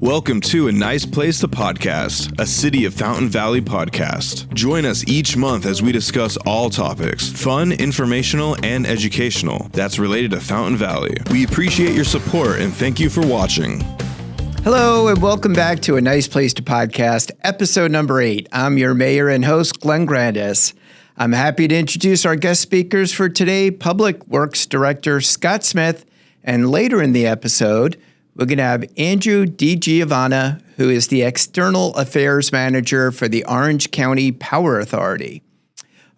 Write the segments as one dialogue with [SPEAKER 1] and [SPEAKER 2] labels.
[SPEAKER 1] Welcome to A Nice Place to Podcast, a City of Fountain Valley podcast. Join us each month as we discuss all topics, fun, informational, and educational, that's related to Fountain Valley. We appreciate your support and thank you for watching.
[SPEAKER 2] Hello and welcome back to A Nice Place to Podcast, episode number 8. I'm your mayor and host, Glenn Grandis. I'm happy to introduce our guest speakers for today, Public Works Director Scott Smith, and later in the episode, we're going to have Andrew D. Giovanna, who is the External Affairs Manager for the Orange County Power Authority.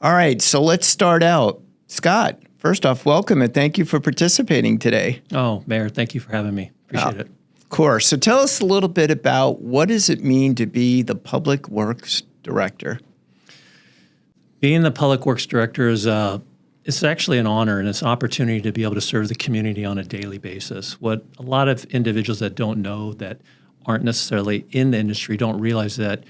[SPEAKER 2] All right, so let's start out. Scott, first off, welcome and thank you for participating today.
[SPEAKER 3] Oh, Mayor, thank you for having me. Appreciate it.
[SPEAKER 2] Of course. So tell us a little bit about what does it mean to be the Public Works Director?
[SPEAKER 3] Being the Public Works Director is it's actually an honor and it's an opportunity to be able to serve the community on a daily basis. What a lot of individuals that don't know, that aren't necessarily in the industry, don't realize that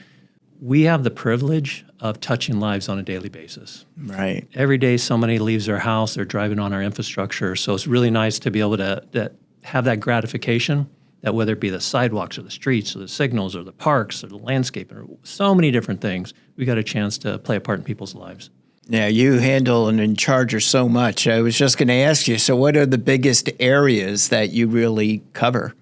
[SPEAKER 3] we have the privilege of touching lives on a daily basis.
[SPEAKER 2] Right.
[SPEAKER 3] Every day somebody leaves their house, they're driving on our infrastructure. So it's really nice to be able to have that gratification, that whether it be the sidewalks or the streets or the signals or the parks or the landscape or so many different things, we got a chance to play a part in people's lives.
[SPEAKER 2] Yeah, you handle and in charge of so much. I was just going to ask you, so what are the biggest areas that you really cover?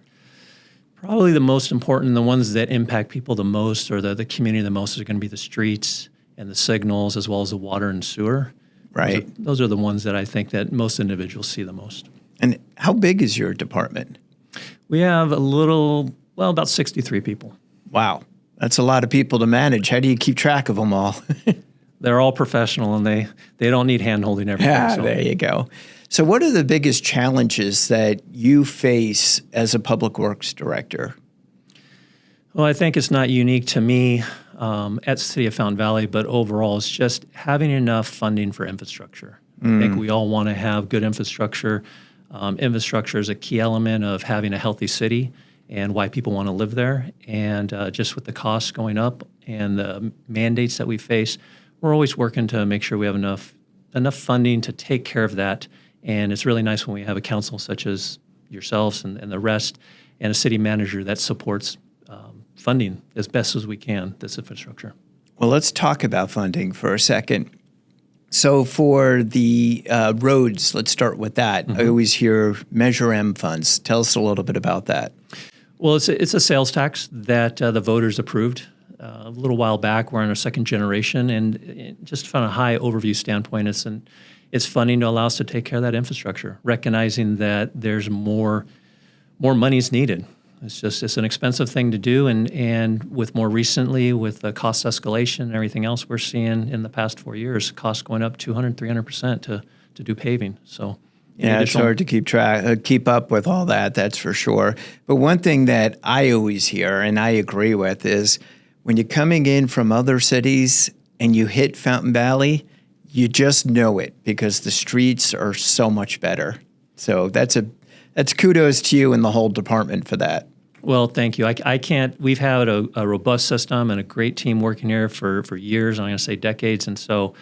[SPEAKER 3] Probably the most important, the ones that impact people the most or the community the most are going to be the streets and the signals as well as the water and sewer.
[SPEAKER 2] Right.
[SPEAKER 3] Those are the ones that I think that most individuals see the most.
[SPEAKER 2] And how big is your department?
[SPEAKER 3] We have about 63 people.
[SPEAKER 2] Wow. That's a lot of people to manage. How do you keep track of them all?
[SPEAKER 3] They're all professional and they don't need hand-holding everything.
[SPEAKER 2] Yeah, there you go. So what are the biggest challenges that you face as a public works director?
[SPEAKER 3] Well, I think it's not unique to me at City of Fountain Valley, but overall it's just having enough funding for infrastructure. I think we all want to have good infrastructure. Infrastructure is a key element of having a healthy city and why people want to live there. And just with the costs going up and the mandates that we face, we're always working to make sure we have enough funding to take care of that. And it's really nice when we have a council such as yourselves and the rest and a city manager that supports funding as best as we can this infrastructure.
[SPEAKER 2] Well, let's talk about funding for a second. So for the roads, let's start with that. I always hear Measure M funds. Tell us a little bit about that.
[SPEAKER 3] Well, it's a sales tax that the voters approved a little while back. We're in our second generation, and just from a high overview standpoint, it's funding to allow us to take care of that infrastructure, recognizing that there's more money's needed. It's an expensive thing to do, and with more recently, with the cost escalation and everything else we're seeing in the past 4 years, costs going up 200, 300% to do paving. So
[SPEAKER 2] yeah, it's hard to keep up with all that, that's for sure. But one thing that I always hear, and I agree with, is when you're coming in from other cities and you hit Fountain Valley, you just know it because the streets are so much better. So that's kudos to you and the whole department for that.
[SPEAKER 3] Well, thank you. I can't. We've had a robust system and a great team working here for years. I'm going to say decades. And so,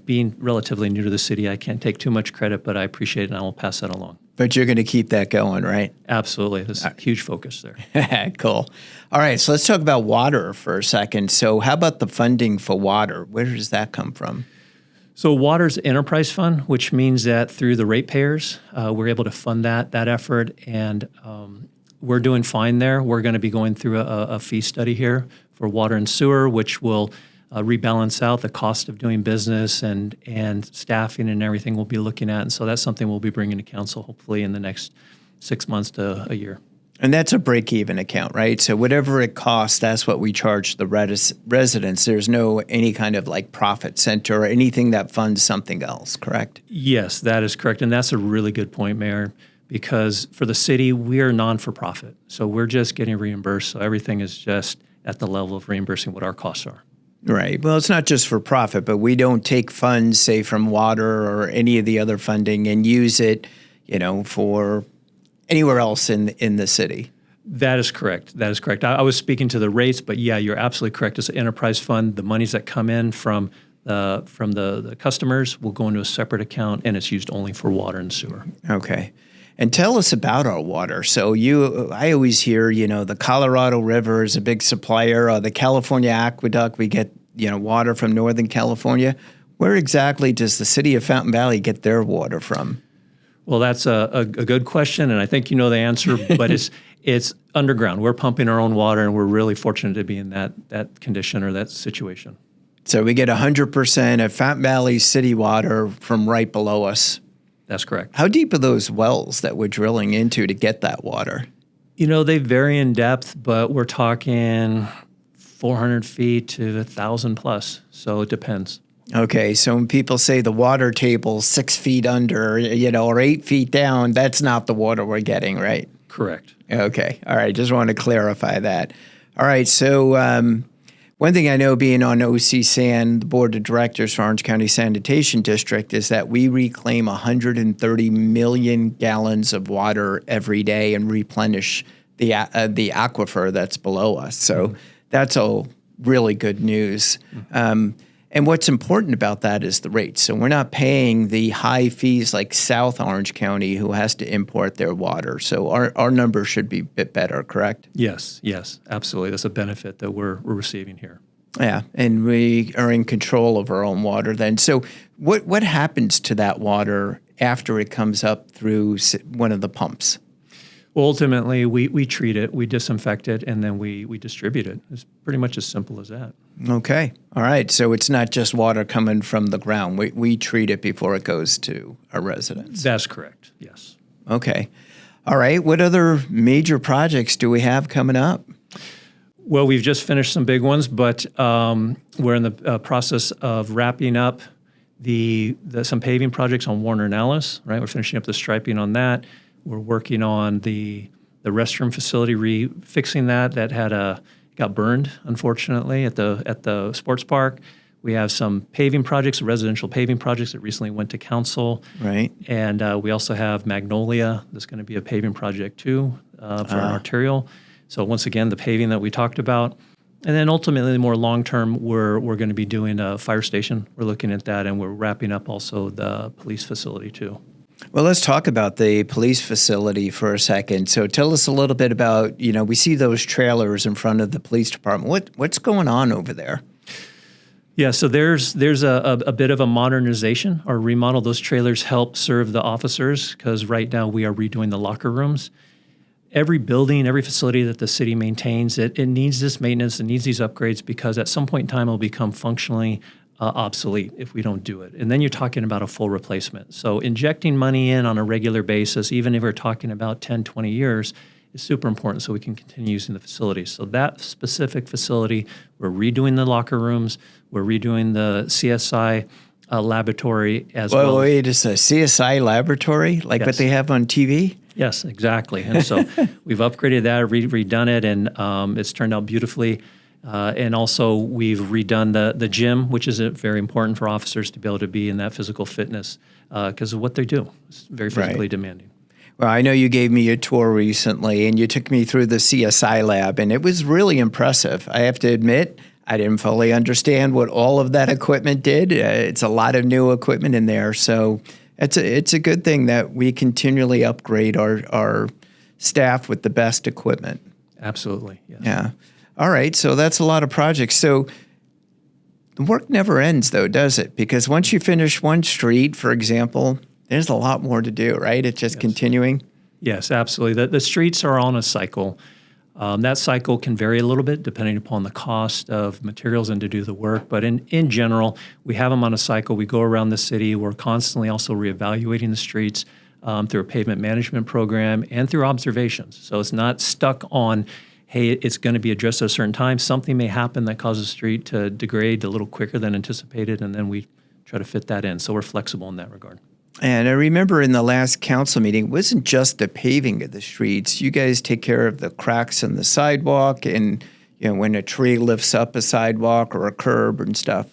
[SPEAKER 3] being relatively new to the city, I can't take too much credit, but I appreciate it, and I will pass that along.
[SPEAKER 2] But you're going to keep that going, right?
[SPEAKER 3] Absolutely. There's a huge focus there.
[SPEAKER 2] Cool. All right, so let's talk about water for a second. So, how about the funding for water? Where does that come from?
[SPEAKER 3] So water's enterprise fund, which means that through the ratepayers, we're able to fund that effort, and we're doing fine there. We're going to be going through a fee study here for water and sewer, which will rebalance out the cost of doing business and staffing and everything we'll be looking at. And so that's something we'll be bringing to council hopefully in the next 6 months to a year.
[SPEAKER 2] And that's a break-even account, right? So whatever it costs, that's what we charge the residents. There's no any kind of like profit center or anything that funds something else, correct?
[SPEAKER 3] Yes, that is correct. And that's a really good point, Mayor, because for the city, we are non-for-profit. So we're just getting reimbursed. So everything is just at the level of reimbursing what our costs are.
[SPEAKER 2] Right. Well, it's not just for profit, but we don't take funds, say, from water or any of the other funding and use it, for anywhere else in the city.
[SPEAKER 3] That is correct. That is correct. I was speaking to the rates, but yeah, you're absolutely correct. It's an enterprise fund. The monies that come in from the customers will go into a separate account, and it's used only for water and sewer.
[SPEAKER 2] Okay. And tell us about our water. So I always hear, the Colorado River is a big supplier. The California Aqueduct, we get, water from Northern California. Where exactly does the city of Fountain Valley get their water from?
[SPEAKER 3] Well, that's a good question, and I think you know the answer, but it's underground. We're pumping our own water, and we're really fortunate to be in that condition or that situation.
[SPEAKER 2] So we get 100% of Fountain Valley city water from right below us.
[SPEAKER 3] That's correct.
[SPEAKER 2] How deep are those wells that we're drilling into to get that water?
[SPEAKER 3] They vary in depth, but we're talking 400 feet to 1,000 plus, so it depends.
[SPEAKER 2] Okay, so when people say the water table's 6 feet under, or 8 feet down, that's not the water we're getting, right?
[SPEAKER 3] Correct.
[SPEAKER 2] Okay, all right, just want to clarify that. All right, so one thing I know being on OCSAN, the Board of Directors for Orange County Sanitation District, is that we reclaim 130 million gallons of water every day and replenish the aquifer that's below us. So that's all really good news. And what's important about that is the rates. So we're not paying the high fees like South Orange County, who has to import their water. So our numbers should be a bit better, correct?
[SPEAKER 3] Yes, absolutely. That's a benefit that we're receiving here.
[SPEAKER 2] Yeah, and we are in control of our own water then. So what happens to that water after it comes up through one of the pumps?
[SPEAKER 3] Well, ultimately, we treat it, we disinfect it, and then we distribute it. It's pretty much as simple as that.
[SPEAKER 2] Okay. All right. So it's not just water coming from the ground. We treat it before it goes to our residents.
[SPEAKER 3] That's correct, yes.
[SPEAKER 2] Okay. All right. What other major projects do we have coming up?
[SPEAKER 3] Well, we've just finished some big ones, but we're in the process of wrapping up some paving projects on Warner and Ellis, right? We're finishing up the striping on that. We're working on the restroom facility, fixing that got burned, unfortunately, at the sports park. We have some paving projects, residential paving projects that recently went to council.
[SPEAKER 2] Right.
[SPEAKER 3] And we also have Magnolia. That's going to be a paving project too for an arterial. So once again, the paving that we talked about. And then ultimately, more long-term, we're going to be doing a fire station. We're looking at that, and we're wrapping up also the police facility too.
[SPEAKER 2] Well, let's talk about the police facility for a second. So tell us a little bit about, we see those trailers in front of the police department. What's going on over there?
[SPEAKER 3] Yeah, so there's a bit of a modernization or remodel. Those trailers help serve the officers because right now we are redoing the locker rooms. Every building, every facility that the city maintains, it needs this maintenance, it needs these upgrades because at some point in time it will become functionally obsolete if we don't do it. And then you're talking about a full replacement. So injecting money in on a regular basis, even if we're talking about 10, 20 years, is super important so we can continue using the facility. So that specific facility, we're redoing the locker rooms, we're redoing the CSI laboratory as well.
[SPEAKER 2] Wait, it's a CSI laboratory, like what they have on TV?
[SPEAKER 3] Yes, exactly. And so we've upgraded that, redone it, and it's turned out beautifully. And also we've redone the gym, which is very important for officers to be able to be in that physical fitness because of what they do. It's very physically demanding.
[SPEAKER 2] Well, I know you gave me a tour recently, and you took me through the CSI lab, and it was really impressive. I have to admit, I didn't fully understand what all of that equipment did. It's a lot of new equipment in there, so it's a good thing that we continually upgrade our staff with the best equipment.
[SPEAKER 3] Absolutely, yes.
[SPEAKER 2] Yeah. All right, so that's a lot of projects. So the work never ends, though, does it? Because once you finish one street, for example, there's a lot more to do, right? It's just continuing.
[SPEAKER 3] Yes, absolutely. The streets are on a cycle. That cycle can vary a little bit depending upon the cost of materials and to do the work. But in general, we have them on a cycle. We go around the city. We're constantly also reevaluating the streets through a pavement management program and through observations. So it's not stuck on, hey, it's going to be addressed at a certain time. Something may happen that causes the street to degrade a little quicker than anticipated, and then we try to fit that in. So we're flexible in that regard.
[SPEAKER 2] And I remember in the last council meeting, it wasn't just the paving of the streets. You guys take care of the cracks in the sidewalk and when a tree lifts up a sidewalk or a curb and stuff.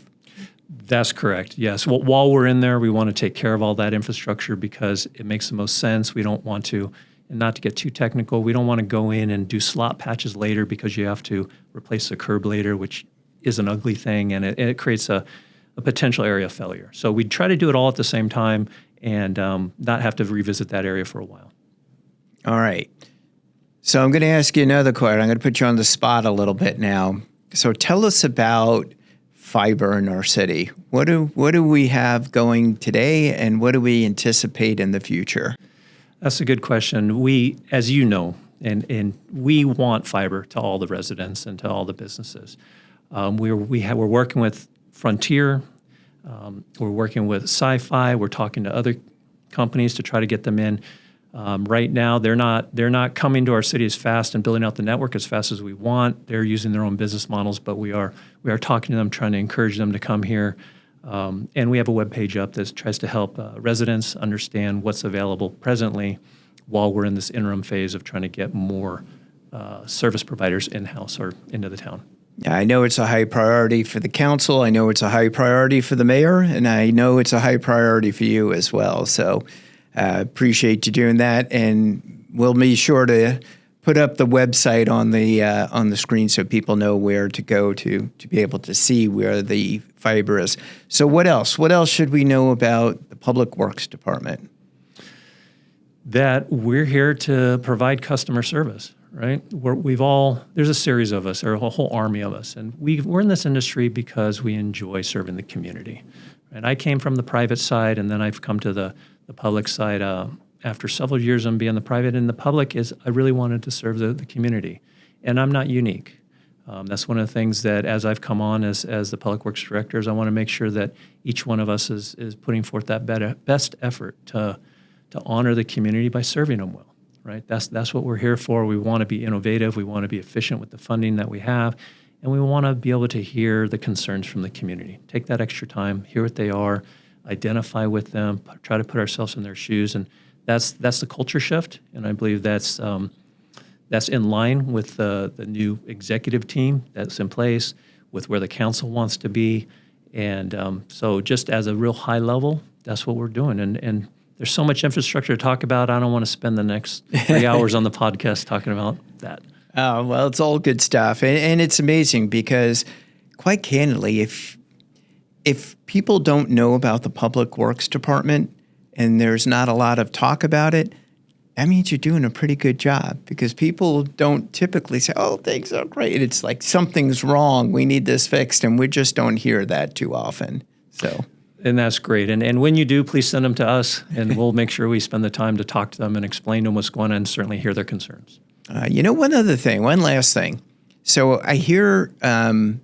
[SPEAKER 3] That's correct, yes. Well, while we're in there, we want to take care of all that infrastructure because it makes the most sense. We don't want to, and not to get too technical, we don't want to go in and do slot patches later because you have to replace the curb later, which is an ugly thing, and it creates a potential area of failure. So we try to do it all at the same time and not have to revisit that area for a while.
[SPEAKER 2] All right. So I'm going to ask you another question. I'm going to put you on the spot a little bit now. So tell us about fiber in our city. What do we have going today, and what do we anticipate in the future?
[SPEAKER 3] That's a good question. We, as you know, and we want fiber to all the residents and to all the businesses. We're working with Frontier. We're working with Sci-Fi. We're talking to other companies to try to get them in. Right now, they're not coming to our city as fast and building out the network as fast as we want. They're using their own business models, but we are talking to them, trying to encourage them to come here. And we have a web page up that tries to help residents understand what's available presently while we're in this interim phase of trying to get more service providers in-house or into the town.
[SPEAKER 2] Yeah, I know it's a high priority for the council. I know it's a high priority for the mayor, and I know it's a high priority for you as well. So appreciate you doing that, and we'll be sure to put up the website on the screen so people know where to go to be able to see where the fiber is. So what else? What else should we know about the Public Works Department?
[SPEAKER 3] That we're here to provide customer service, right? There's a series of us, or a whole army of us, and we're in this industry because we enjoy serving the community. And I came from the private side, and then I've come to the public side after several years of being the private. And the public I really wanted to serve the community, and I'm not unique. That's one of the things that as I've come on as the Public Works Directors, I want to make sure that each one of us is putting forth that best effort to honor the community by serving them well, right? That's what we're here for. We want to be innovative. We want to be efficient with the funding that we have, and we want to be able to hear the concerns from the community. Take that extra time, hear what they are, identify with them, try to put ourselves in their shoes, and that's the culture shift. And I believe that's in line with the new executive team that's in place, with where the council wants to be, and so just as a real high level, that's what we're doing. And there's so much infrastructure to talk about. I don't want to spend the next 3 hours on the podcast talking about that.
[SPEAKER 2] Oh, well, it's all good stuff. And it's amazing because, quite candidly, if people don't know about the Public Works Department and there's not a lot of talk about it, that means you're doing a pretty good job, because people don't typically say, oh, things are great. It's like something's wrong. We need this fixed. And we just don't hear that too often. So.
[SPEAKER 3] And that's great. And when you do, please send them to us, and we'll make sure we spend the time to talk to them and explain to them what's going on and certainly hear their concerns.
[SPEAKER 2] One last thing. So I hear, in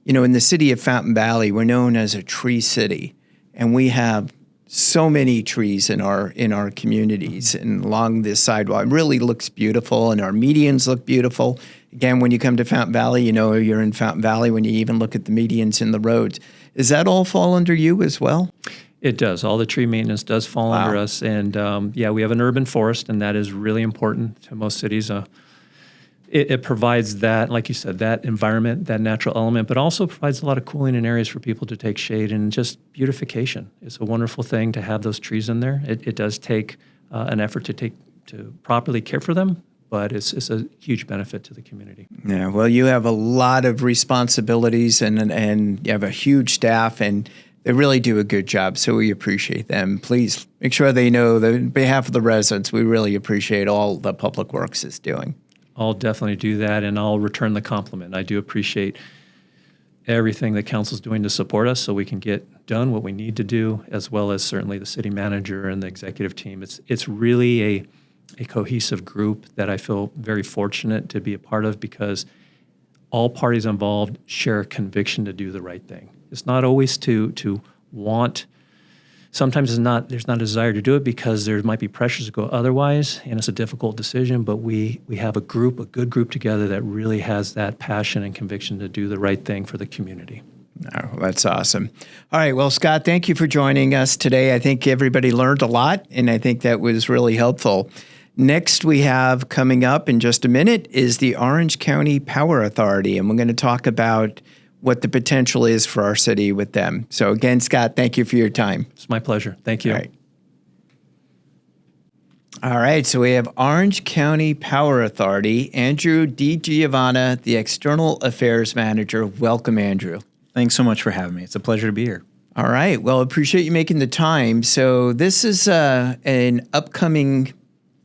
[SPEAKER 2] the city of Fountain Valley, we're known as a tree city, and we have so many trees in our communities and along this sidewalk. It really looks beautiful, and our medians look beautiful. Again, when you come to Fountain Valley, you're in Fountain Valley when you even look at the medians in the roads. Does that all fall under you as well?
[SPEAKER 3] It does. All the tree maintenance does fall under us. And we have an urban forest, and that is really important to most cities. It provides that, like you said, that environment, that natural element, but also provides a lot of cooling in areas for people to take shade and just beautification. It's a wonderful thing to have those trees in there. It does take an effort to properly care for them, but it's a huge benefit to the community.
[SPEAKER 2] Yeah, well, you have a lot of responsibilities and you have a huge staff, and they really do a good job, so we appreciate them. Please make sure they know that on behalf of the residents, we really appreciate all the Public Works is doing.
[SPEAKER 3] I'll definitely do that, and I'll return the compliment. I do appreciate everything the council's doing to support us so we can get done what we need to do, as well as certainly the city manager and the executive team. It's really a cohesive group that I feel very fortunate to be a part of, because all parties involved share a conviction to do the right thing. It's not always to want. Sometimes there's not a desire to do it because there might be pressures to go otherwise, and it's a difficult decision, but we have a good group together that really has that passion and conviction to do the right thing for the community.
[SPEAKER 2] Oh, that's awesome. All right. Well, Scott, thank you for joining us today. I think everybody learned a lot, and I think that was really helpful. Next, we have coming up in just a minute is the Orange County Power Authority, and we're going to talk about what the potential is for our city with them. So again, Scott, thank you for your time.
[SPEAKER 3] It's my pleasure. Thank you.
[SPEAKER 2] All right. So we have Orange County Power Authority, Andrew D. Giovanna, the External Affairs Manager. Welcome, Andrew.
[SPEAKER 4] Thanks so much for having me. It's a pleasure to be here.
[SPEAKER 2] All right. Well, appreciate you making the time. So this is an upcoming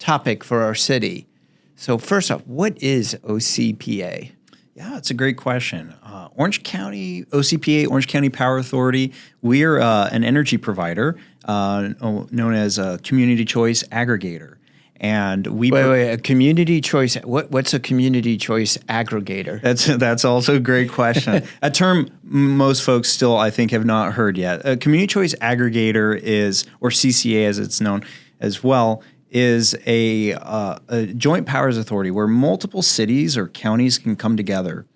[SPEAKER 2] topic for our city. So first off, what is OCPA?
[SPEAKER 4] Yeah, it's a great question. Orange County, OCPA, Orange County Power Authority, we're an energy provider known as a community choice aggregator. And we
[SPEAKER 2] Wait, a community choice. What's a community choice aggregator?
[SPEAKER 4] That's also a great question. A term most folks still, I think, have not heard yet. A community choice aggregator is, or CCA as it's known as well, is a joint powers authority where multiple cities or counties can come together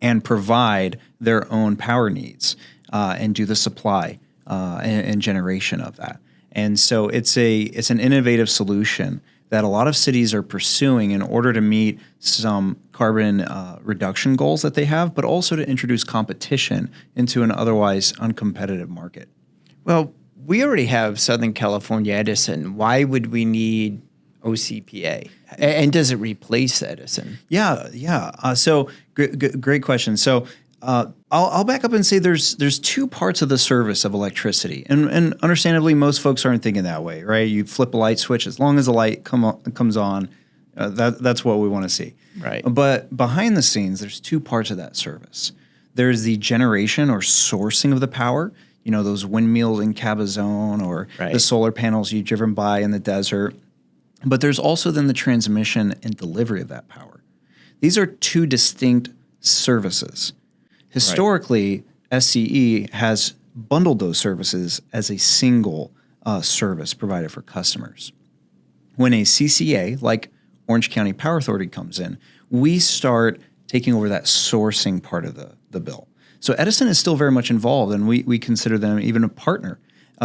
[SPEAKER 4] and provide their own power needs and do the supply and generation of that. And so it's an innovative solution that a lot of cities are pursuing in order to meet some carbon reduction goals that they have, but also to introduce competition into an otherwise uncompetitive market.
[SPEAKER 2] Well, we already have Southern California Edison. Why would we need OCPA? And does it replace Edison?
[SPEAKER 4] Yeah. So great question. So I'll back up and say there's two parts of the service of electricity, and understandably most folks aren't thinking that way, right? You flip a light switch, as long as the light comes on, that's what we want to see.
[SPEAKER 2] Right.
[SPEAKER 4] But behind the scenes, there's two parts of that service. There's the generation or sourcing of the power. You know, those windmills in Cabazon or the solar panels you've driven by in the desert. But there's also then the transmission and delivery of that power. These are two distinct services. Historically, SCE has bundled those services as a single service provided for customers. When a CCA, like Orange County Power Authority, comes in, we start taking over that sourcing part of the bill. So Edison is still very much involved, and we consider them even a partner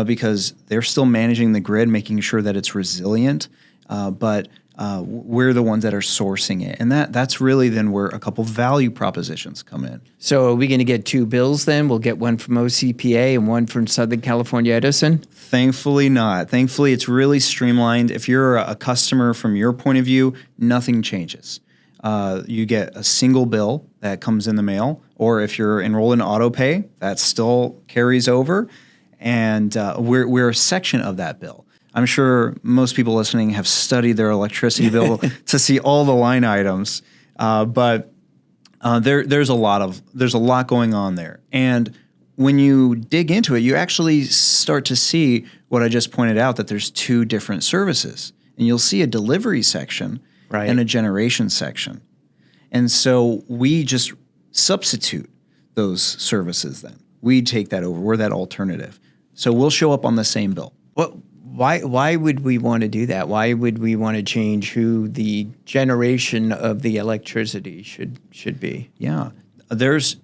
[SPEAKER 4] because they're still managing the grid, making sure that it's resilient, but we're the ones that are sourcing it. And that's really then where a couple value propositions come in.
[SPEAKER 2] So are we going to get two bills then? We'll get one from OCPA and one from Southern California Edison?
[SPEAKER 4] Thankfully not. Thankfully, it's really streamlined. If you're a customer from your point of view, nothing changes. You get a single bill that comes in the mail, or if you're enrolled in auto pay, that still carries over, and we're a section of that bill. I'm sure most people listening have studied their electricity bill to see all the line items, but there's a lot going on there, and when you dig into it, you actually start to see what I just pointed out, that there's two different services, and you'll see a delivery section and a generation section. And so we just substitute those services then. We take that over. We're that alternative. So we'll show up on the same bill.
[SPEAKER 2] Why would we want to do that? Why would we want to change who the generation of the electricity should be?
[SPEAKER 4] Yeah. There's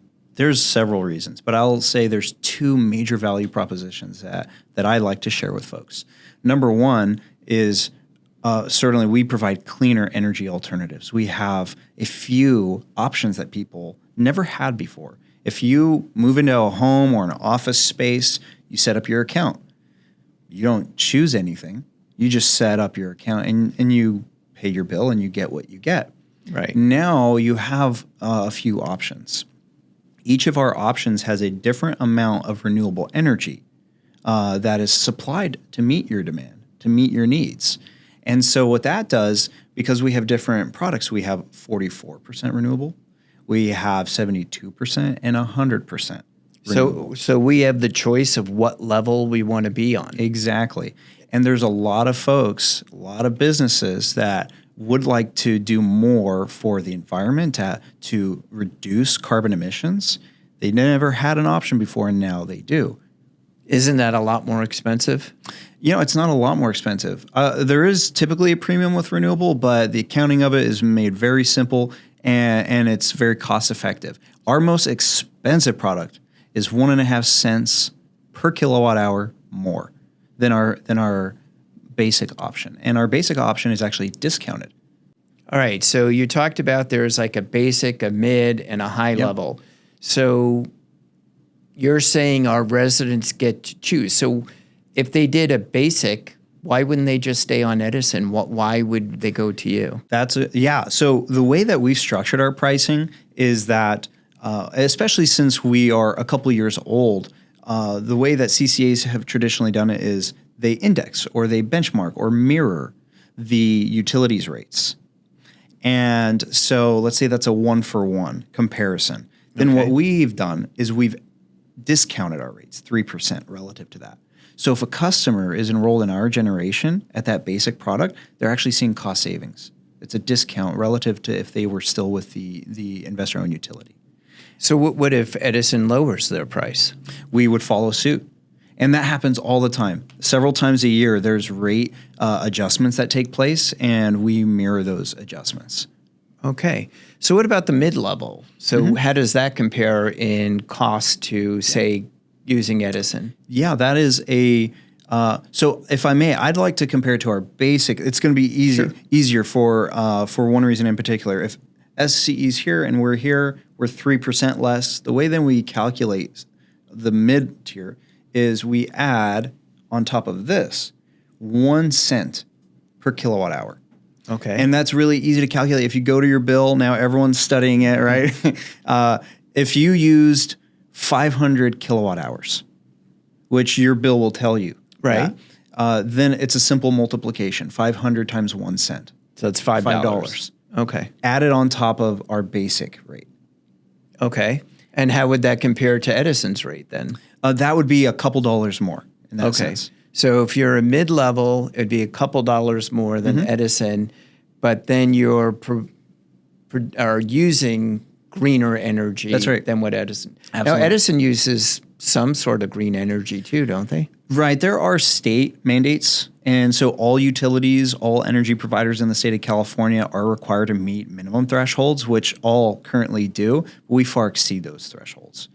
[SPEAKER 4] several reasons, but I'll say there's two major value propositions that I like to share with folks. Number one is certainly we provide cleaner energy alternatives. We have a few options that people never had before. If you move into a home or an office space, you set up your account. You don't choose anything. You just set up your account and you pay your bill and you get what you get.
[SPEAKER 2] Right.
[SPEAKER 4] Now you have a few options. Each of our options has a different amount of renewable energy that is supplied to meet your demand, to meet your needs. And so what that does, because we have different products, we have 44% renewable, we have 72% and 100% renewable.
[SPEAKER 2] So we have the choice of what level we want to be on.
[SPEAKER 4] Exactly. And there's a lot of folks, a lot of businesses that would like to do more for the environment to reduce carbon emissions. They never had an option before, and now they do.
[SPEAKER 2] Isn't that a lot more expensive?
[SPEAKER 4] You know, it's not a lot more expensive. There is typically a premium with renewable, but the accounting of it is made very simple and it's very cost effective. Our most expensive product is 1.5 cents per kilowatt hour more than our basic option. And our basic option is actually discounted.
[SPEAKER 2] All right. So you talked about there's like a basic, a mid, and a high level. So you're saying our residents get to choose. So if they did a basic, why wouldn't they just stay on Edison? Why would they go to you?
[SPEAKER 4] So the way that we've structured our pricing is that, especially since we are a couple years old, the way that CCAs have traditionally done it is they index or they benchmark or mirror the utilities rates. And so let's say that's a 1-for-1 comparison. Then what we've done is we've discounted our rates 3% relative to that. So if a customer is enrolled in our generation at that basic product, they're actually seeing cost savings. It's a discount relative to if they were still with the investor-owned utility.
[SPEAKER 2] So what if Edison lowers their price?
[SPEAKER 4] We would follow suit. And that happens all the time. Several times a year, there's rate adjustments that take place, and we mirror those adjustments.
[SPEAKER 2] Okay. So what about the mid-level? So how does that compare in cost to, say, using Edison?
[SPEAKER 4] Yeah, that is so if I may, I'd like to compare it to our basic. It's going to be easier for one reason in particular. If SCE's here and we're here, we're 3% less. The way then we calculate the mid-tier is we add on top of this 1 cent per kilowatt hour.
[SPEAKER 2] Okay.
[SPEAKER 4] And that's really easy to calculate. If you go to your bill, now everyone's studying it, right? If you used 500 kilowatt hours, which your bill will tell you,
[SPEAKER 2] right?
[SPEAKER 4] Then it's a simple multiplication, 500 times 1 cent.
[SPEAKER 2] So it's $5. Okay.
[SPEAKER 4] Added on top of our basic rate.
[SPEAKER 2] Okay. And how would that compare to Edison's rate then?
[SPEAKER 4] That would be a couple dollars more in that sense.
[SPEAKER 2] So if you're a mid-level, it'd be a couple dollars more than Edison, but then you're are using greener energy than what Edison.
[SPEAKER 4] Absolutely.
[SPEAKER 2] Now, Edison uses some sort of green energy too, don't they?
[SPEAKER 4] Right. There are state mandates. And so all utilities, all energy providers in the state of California are required to meet minimum thresholds, which all currently do. We far exceed those thresholds.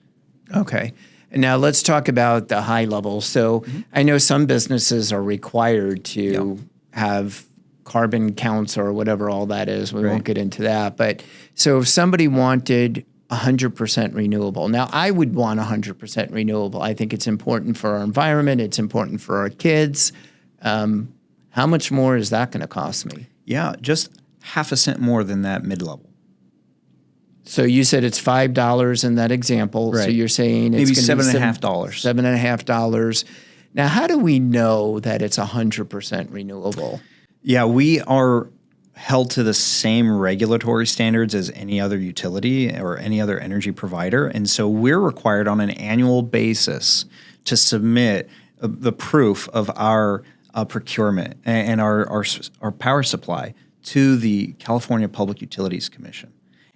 [SPEAKER 2] Okay. And now let's talk about the high level. So I know some businesses are required to have carbon counts or whatever all that is. We won't get into that. But so if somebody wanted 100% renewable, now I would want 100% renewable. I think it's important for our environment. It's important for our kids. How much more is that going to cost me?
[SPEAKER 4] Yeah, just half a cent more than that mid-level.
[SPEAKER 2] So you said it's $5 in that example.
[SPEAKER 4] Right.
[SPEAKER 2] So you're saying
[SPEAKER 4] maybe
[SPEAKER 2] it's going to be
[SPEAKER 4] $7.50.
[SPEAKER 2] $7.50. Now, how do we know that it's 100% renewable?
[SPEAKER 4] Yeah, we are held to the same regulatory standards as any other utility or any other energy provider. And so we're required on an annual basis to submit the proof of our procurement and our power supply to the California Public Utilities Commission.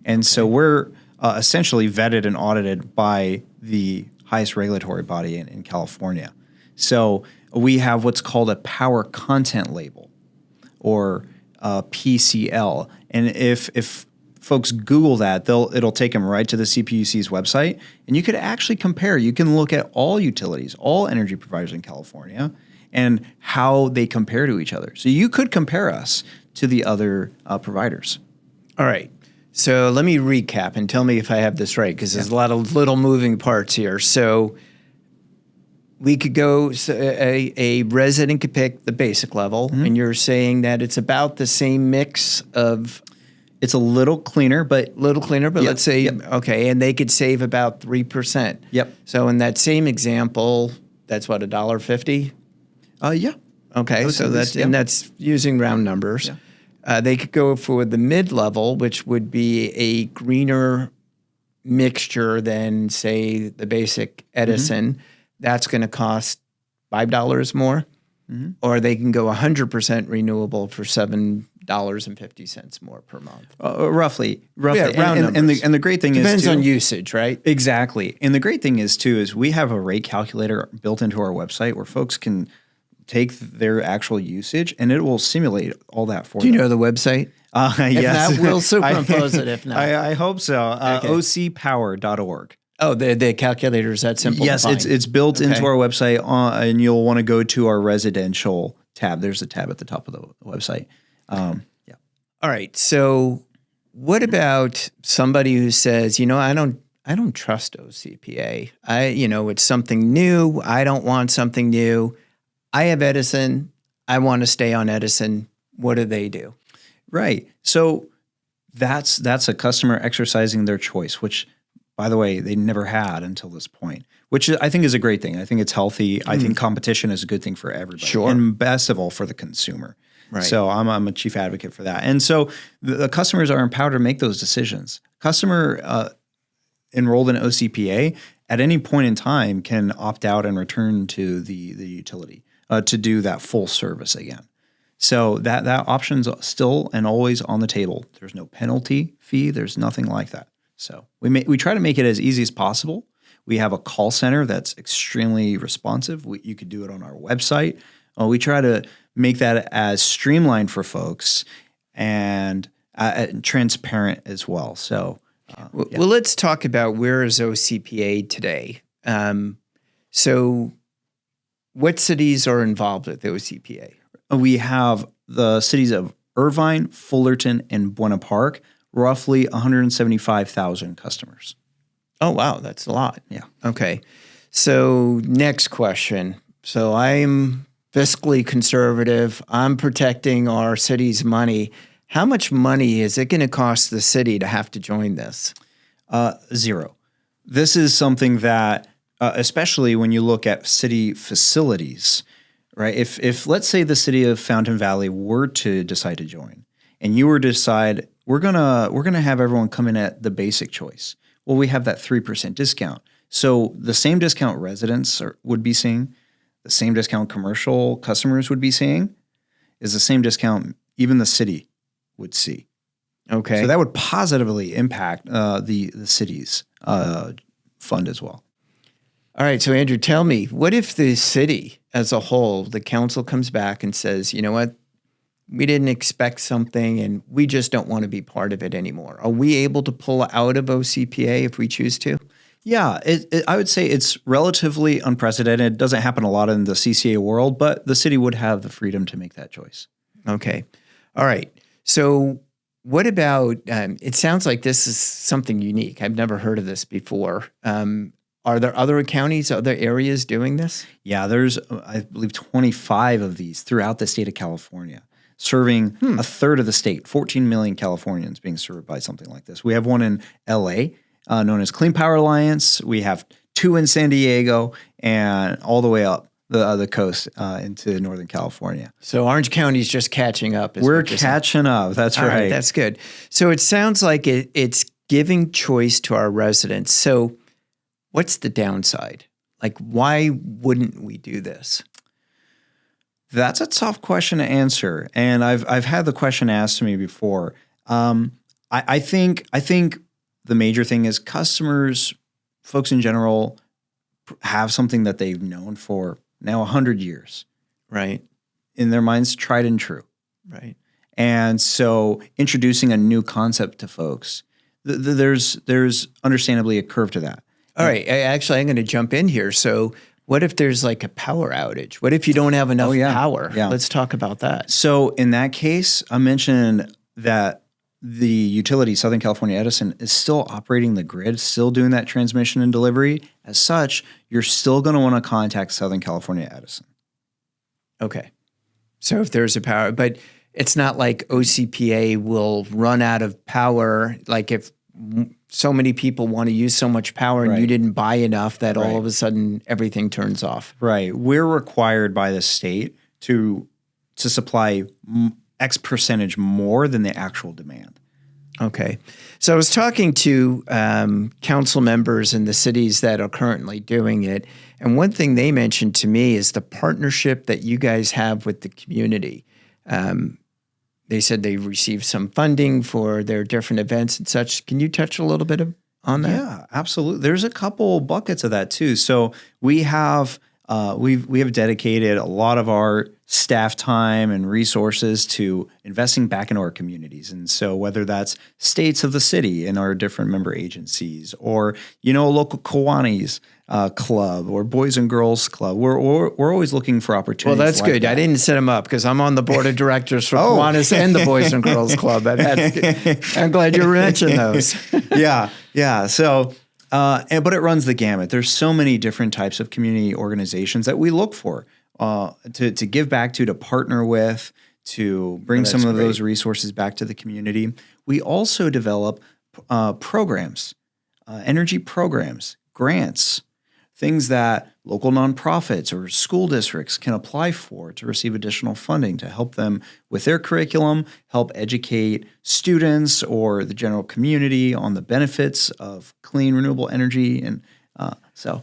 [SPEAKER 4] And so we're essentially vetted and audited by the highest regulatory body in California. So we have what's called a power content label, or PCL. And if folks Google that, it'll take them right to the CPUC's website. And you could actually compare. You can look at all utilities, all energy providers in California, and how they compare to each other. So you could compare us to the other providers.
[SPEAKER 2] All right. So let me recap and tell me if I have this right, because there's a lot of little moving parts here. So we could go, a resident could pick the basic level, and you're saying that it's about the same mix of...
[SPEAKER 4] It's a little cleaner, but
[SPEAKER 2] let's say, okay, and they could save about 3%.
[SPEAKER 4] Yep.
[SPEAKER 2] So in that same example, that's what, $1.50?
[SPEAKER 4] Yeah.
[SPEAKER 2] Okay, so that's using round numbers.
[SPEAKER 4] Yeah.
[SPEAKER 2] They could go for the mid-level, which would be a greener mixture than, say, the basic Edison. That's going to cost $5 more. Or they can go 100% renewable for $7.50 more per month.
[SPEAKER 4] Roughly.
[SPEAKER 2] Yeah, round numbers.
[SPEAKER 4] And the great thing
[SPEAKER 2] depends on usage, right?
[SPEAKER 4] Exactly. And the great thing is we have a rate calculator built into our website where folks can take their actual usage, and it will simulate all that for them.
[SPEAKER 2] Do you know the website?
[SPEAKER 4] Yes.
[SPEAKER 2] If not, we'll superimpose it if not.
[SPEAKER 4] I hope so. OCPower.org.
[SPEAKER 2] Oh, the calculator is that simple?
[SPEAKER 4] Yes, it's built into our website, and you'll want to go to our residential tab. There's a tab at the top of the website.
[SPEAKER 2] All right. So what about somebody who says, I don't trust OCPA. It's something new. I don't want something new. I have Edison. I want to stay on Edison. What do they do?
[SPEAKER 4] Right. So that's a customer exercising their choice, which, by the way, they never had until this point, which I think is a great thing. I think it's healthy. I think competition is a good thing for everybody.
[SPEAKER 2] Sure.
[SPEAKER 4] And best of all, for the consumer.
[SPEAKER 2] Right.
[SPEAKER 4] So I'm a chief advocate for that. And so the customers are empowered to make those decisions. Customer enrolled in OCPA at any point in time can opt out and return to the utility to do that full service again. So that option's still and always on the table. There's no penalty fee. There's nothing like that. So we try to make it as easy as possible. We have a call center that's extremely responsive. You could do it on our website. We try to make that as streamlined for folks and transparent as well. So,
[SPEAKER 2] Well, let's talk about where is OCPA today. So what cities are involved with OCPA?
[SPEAKER 4] We have the cities of Irvine, Fullerton, and Buena Park, roughly 175,000 customers.
[SPEAKER 2] Oh, wow. That's a lot.
[SPEAKER 4] Yeah.
[SPEAKER 2] Okay. So next question. So I'm fiscally conservative. I'm protecting our city's money. How much money is it going to cost the city to have to join this?
[SPEAKER 4] Zero. This is something that, especially when you look at city facilities, right? If let's say the city of Fountain Valley were to decide to join, and you were to decide we're gonna have everyone come in at the basic choice. Well, we have that 3% discount. So the same discount residents would be seeing, the same discount commercial customers would be seeing, is the same discount even the city would see.
[SPEAKER 2] Okay.
[SPEAKER 4] So that would positively impact the city's fund as well.
[SPEAKER 2] All right. So Andrew, tell me, what if the city as a whole, the council comes back and says, you know what, we didn't expect something and we just don't want to be part of it anymore. Are we able to pull out of OCPA if we choose to?
[SPEAKER 4] Yeah, I would say it's relatively unprecedented. It doesn't happen a lot in the CCA world, but the city would have the freedom to make that choice.
[SPEAKER 2] Okay. All right. So what about, it sounds like this is something unique. I've never heard of this before. Are there other counties, other areas doing this?
[SPEAKER 4] Yeah, there's, I believe, 25 of these throughout the state of California, serving a third of the state, 14 million Californians being served by something like this. We have one in LA, known as Clean Power Alliance. We have two in San Diego and all the way up the coast into Northern California.
[SPEAKER 2] So Orange County is just catching up.
[SPEAKER 4] We're catching up. That's
[SPEAKER 2] all
[SPEAKER 4] right.
[SPEAKER 2] That's good. So it sounds like it's giving choice to our residents. So what's the downside? Like, why wouldn't we do this?
[SPEAKER 4] That's a tough question to answer, and I've had the question asked to me before. I think the major thing is customers, folks in general, have something that they've known for now 100 years,
[SPEAKER 2] right?
[SPEAKER 4] In their minds, tried and true,
[SPEAKER 2] right?
[SPEAKER 4] And so introducing a new concept to folks, there's understandably a curve to that.
[SPEAKER 2] All right, actually, I'm going to jump in here. So what if there's like a power outage? What if you don't have enough power?
[SPEAKER 4] Yeah.
[SPEAKER 2] Let's talk about that.
[SPEAKER 4] So in that case, I mentioned that the utility, Southern California Edison, is still operating the grid, still doing that transmission and delivery. As such, you're still going to want to contact Southern California Edison.
[SPEAKER 2] Okay. So if there's a power, but it's not like OCPA will run out of power, like if so many people want to use so much power and you didn't buy enough that all of a sudden everything turns off.
[SPEAKER 4] Right. We're required by the state to supply X percentage more than the actual demand.
[SPEAKER 2] Okay. So I was talking to council members in the cities that are currently doing it. And one thing they mentioned to me is the partnership that you guys have with the community. They said they received some funding for their different events and such. Can you touch a little bit on that?
[SPEAKER 4] Yeah, absolutely. There's a couple buckets of that too. So we have dedicated a lot of our staff time and resources to investing back into our communities. And so whether that's states of the city and our different member agencies, or local Kiwanis club or Boys and Girls Club, we're always looking for opportunities.
[SPEAKER 2] Well, that's
[SPEAKER 4] like
[SPEAKER 2] good.
[SPEAKER 4] that.
[SPEAKER 2] I didn't set them up because I'm on the board of directors for Kiwanis and the Boys and Girls Club. I'm glad you mentioned those.
[SPEAKER 4] Yeah. So. But it runs the gamut. There's so many different types of community organizations that we look for to give back to partner with, to bring some of those resources back to the community. We also develop programs, energy programs, grants things that local nonprofits or school districts can apply for to receive additional funding to help them with their curriculum, help educate students or the general community on the benefits of clean, renewable energy. And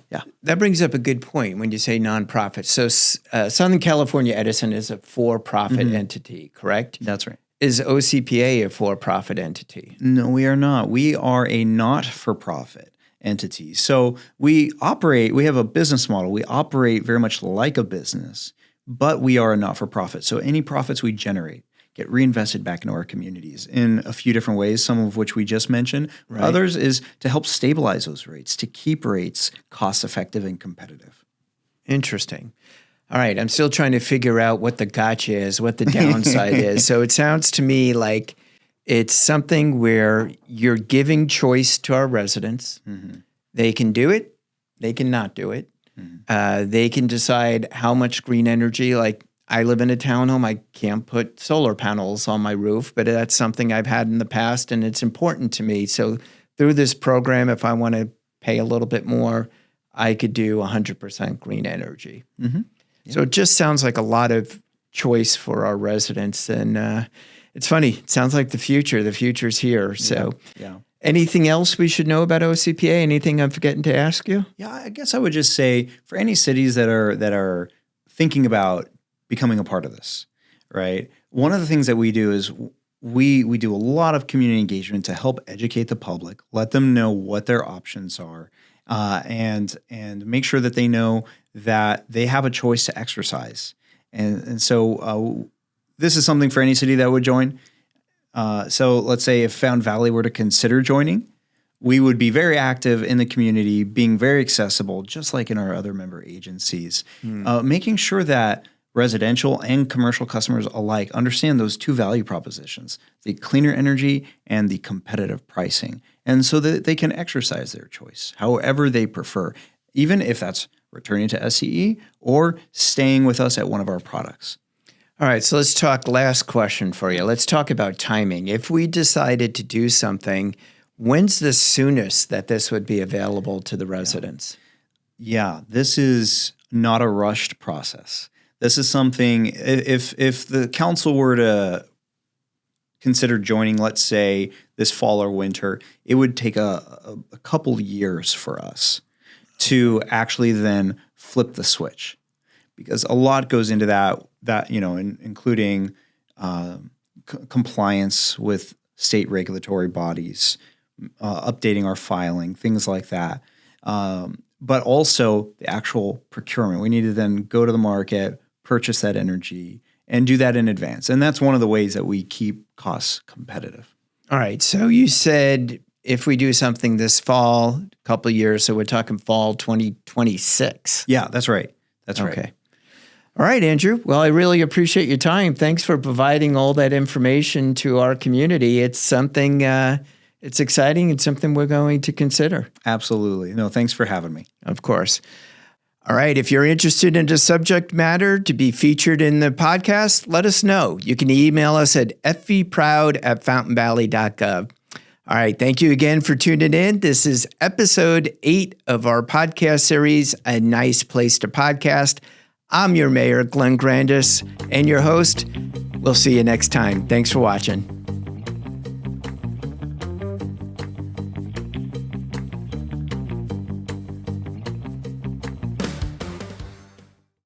[SPEAKER 4] yeah.
[SPEAKER 2] That brings up a good point when you say nonprofit. So Southern California Edison is a for-profit entity, correct?
[SPEAKER 4] That's right.
[SPEAKER 2] Is OCPA a for-profit entity?
[SPEAKER 4] No, we are not. We are a not-for-profit entity. So we have a business model. We operate very much like a business, but we are a not-for-profit. So any profits we generate get reinvested back into our communities in a few different ways, some of which we just mentioned. Right. Others is to help stabilize those rates, to keep rates cost-effective and competitive.
[SPEAKER 2] Interesting. All right, I'm still trying to figure out what the gotcha is, what the downside is. So it sounds to me like it's something where you're giving choice to our residents. Mm-hmm. They can do it. They can not do it. Mm-hmm. They can decide how much green energy. Like I live in a townhome. I can't put solar panels on my roof, but that's something I've had in the past, and it's important to me. So through this program, if I want to pay a little bit more, I could do 100% green energy. Mm-hmm. Yeah. So it just sounds like a lot of choice for our residents. And it's funny. It sounds like the future. The future's here. So anything else we should know about OCPA? Anything I'm forgetting to ask you?
[SPEAKER 4] Yeah, I guess I would just say for any cities that are thinking about becoming a part of this, right? One of the things that we do is we do a lot of community engagement to help educate the public, let them know what their options are, and make sure that they know that they have a choice to exercise. And so this is something for any city that would join. So let's say if Fountain Valley were to consider joining, we would be very active in the community, being very accessible, just like in our other member agencies, making sure that residential and commercial customers alike understand those two value propositions, the cleaner energy and the competitive pricing, and so that they can exercise their choice however they prefer, even if that's returning to SCE or staying with us at one of our products.
[SPEAKER 2] All right, so let's talk last question for you. Let's talk about timing. If we decided to do something, when's the soonest that this would be available to the residents?
[SPEAKER 4] Yeah, this is not a rushed process. This is something, if the council were to consider joining, let's say, this fall or winter, it would take a couple years for us to actually then flip the switch, because a lot goes into that including compliance with state regulatory bodies, updating our filing, things like that. But also the actual procurement. We need to then go to the market, purchase that energy, and do that in advance. And that's one of the ways that we keep costs competitive.
[SPEAKER 2] All right. So you said if we do something this fall, a couple of years, so we're talking fall 2026.
[SPEAKER 4] Yeah, that's right. That's right.
[SPEAKER 2] Okay. All right, Andrew. Well, I really appreciate your time. Thanks for providing all that information to our community. It's something, it's exciting. It's something we're going to consider.
[SPEAKER 4] Absolutely. No, thanks for having me.
[SPEAKER 2] Of course. All right. If you're interested in the subject matter to be featured in the podcast, let us know. You can email us at fvproud@fountainvalley.gov. All right. Thank you again for tuning in. This is episode 8 of our podcast series, A Nice Place to Podcast. I'm your mayor, Glenn Grandis, and your host. We'll see you next time. Thanks for watching.